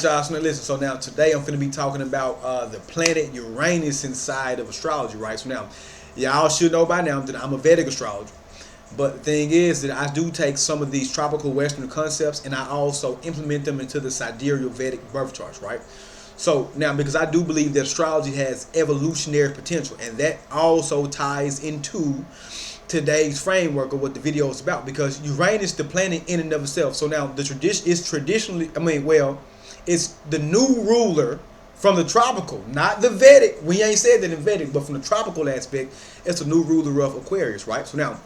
right, y'all. So now listen. So now today I'm going to be talking about the planet Uranus inside of astrology, right? So now, y'all should know by now that I'm a Vedic astrologer. But the thing is that I do take some of these tropical Western concepts and I also implement them into the Sidereal Vedic birth charts, right? So now, because I do believe that astrology has evolutionary potential, and that also ties into today's framework of what the video is about, because Uranus, the planet in and of itself. So now the tradition is traditionally, it's the new ruler from the tropical, not the Vedic. We ain't said that in Vedic, but from the tropical aspect, it's a new ruler of Aquarius, right? So now,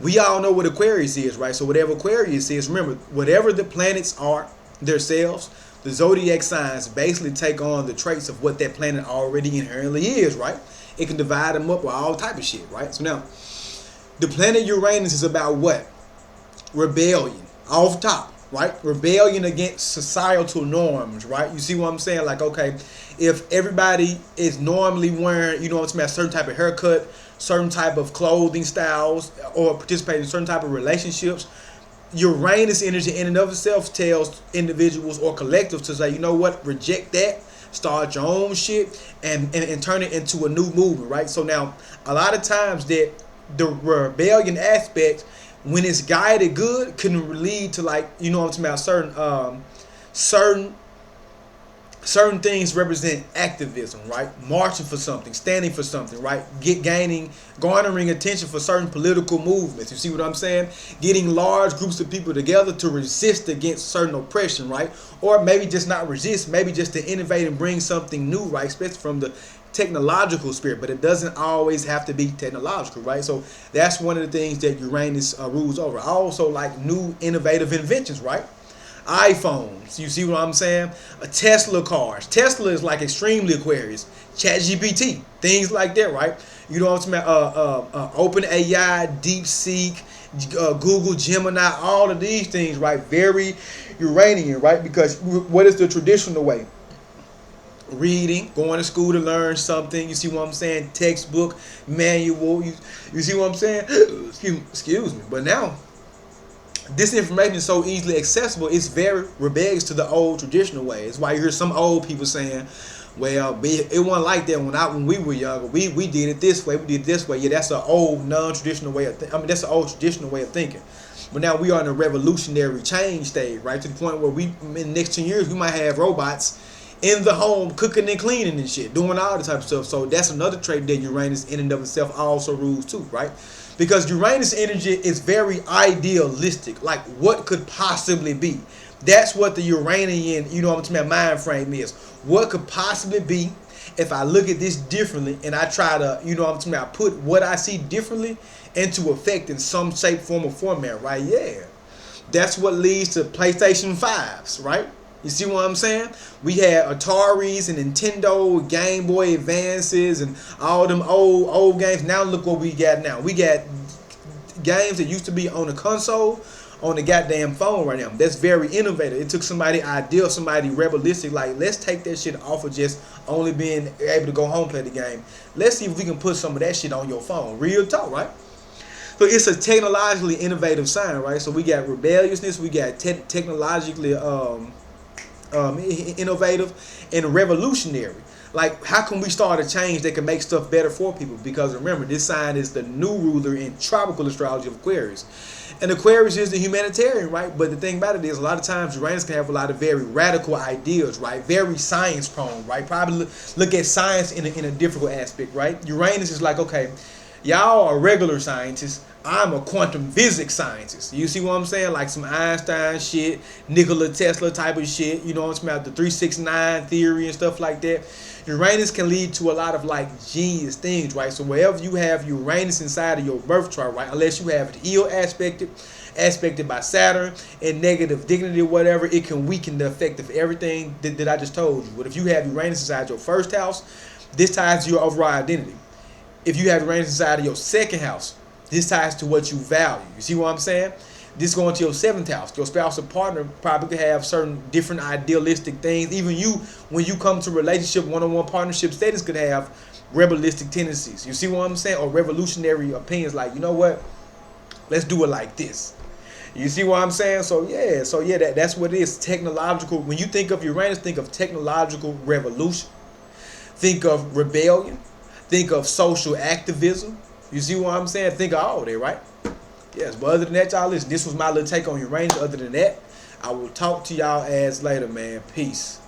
we all know what Aquarius is, right? So whatever Aquarius is, remember, whatever the planets are themselves, the zodiac signs basically take on the traits of what that planet already inherently is, right? It can divide them up with all type of shit, right? So now, the planet Uranus is about what? Rebellion. Off top, right? Rebellion against societal norms, right? You see what I'm saying? Like, okay, if everybody is normally wearing, you know what I'm saying, a certain type of haircut, certain type of clothing styles, or participating in certain type of relationships, Uranus energy in and of itself tells individuals or collectives to say, you know what, reject that, start your own shit, and turn it into a new movement, right? So now, a lot of times that the rebellion aspect, when it's guided good, can lead to, like, you know what I'm talking about, certain things represent activism, right? Marching for something, standing for something, right? Garnering attention for certain political movements. You see what I'm saying? Getting large groups of people together to resist against certain oppression, right? Or maybe just not resist, maybe just to innovate and bring something new, right? Especially from the technological spirit, but it doesn't always have to be technological, right? So that's one of the things that Uranus rules over. I also like new innovative inventions, right? iPhones, you see what I'm saying? Tesla cars. Tesla is like extremely Aquarius. ChatGPT, things like that, right? You know what I'm saying? OpenAI, DeepSeek, Google, Gemini, all of these things, right? Very Uranian, right? Because what is the traditional way? Reading, going to school to learn something. You see what I'm saying? Textbook, manual. You see what I'm saying? Excuse me. But now, this information is so easily accessible, it's very rebellious to the old traditional way. It's why you hear some old people saying, well, it wasn't like that when we were younger. We did it this way, we did it this way. Yeah, that's an old non-traditional way of that's an old traditional way of thinking. But now we are in a revolutionary change stage, right? To the point where in the next 10 years, we might have robots in the home cooking and cleaning and shit, doing all the type of stuff. So that's another trait that Uranus in and of itself also rules too, right? Because Uranus energy is very idealistic, like what could possibly be. That's what the Uranian, you know what I'm talking about, mind frame is. What could possibly be if I look at this differently and I try to, you know what I'm talking about, put what I see differently into effect in some shape, form, or format, right? Yeah. That's what leads to PlayStation 5s, right? You see what I'm saying? We had Ataris and Nintendo, Game Boy Advances, and all them old games. Now look what we got now. We got games that used to be on a console, on the goddamn phone right now. That's very innovative. It took somebody ideal, somebody rebellistic, like, let's take that shit off of just only being able to go home and play the game. Let's see if we can put some of that shit on your phone. Real talk, right? So it's a technologically innovative sign, right? So we got rebelliousness, we got technologically innovative and revolutionary. Like, how can we start a change that can make stuff better for people? Because remember, this sign is the new ruler in tropical astrology of Aquarius. And Aquarius is the humanitarian, right? But the thing about it is, a lot of times Uranus can have a lot of very radical ideas, right? Very science prone, right? Probably look at science in a difficult aspect, right? Uranus is like, okay, y'all are regular scientists. I'm a quantum physics scientist. You see what I'm saying? Like some Einstein shit, Nikola Tesla type of shit. You know what I'm talking about? The 369 theory and stuff like that. Uranus can lead to a lot of like genius things, right? So wherever you have Uranus inside of your birth chart, right? Unless you have it ill aspected by Saturn and negative dignity or whatever, it can weaken the effect of everything that I just told you. But if you have Uranus inside your first house, this ties to your overall identity. If you have Uranus inside of your second house, this ties to what you value. You see what I'm saying? This going to your seventh house. Your spouse or partner probably could have certain different idealistic things. Even you, when you come to relationship, one-on-one partnership status, could have rebellistic tendencies. You see what I'm saying? Or revolutionary opinions like, you know what? Let's do it like this. You see what I'm saying? So yeah, that's what it is. Technological. When you think of Uranus, think of technological revolution. Think of rebellion. Think of social activism. You see what I'm saying? Think of all that, right? Yes, but other than that, y'all, listen, this was my little take on Uranus. Other than that, I will talk to y'all as later, man. Peace.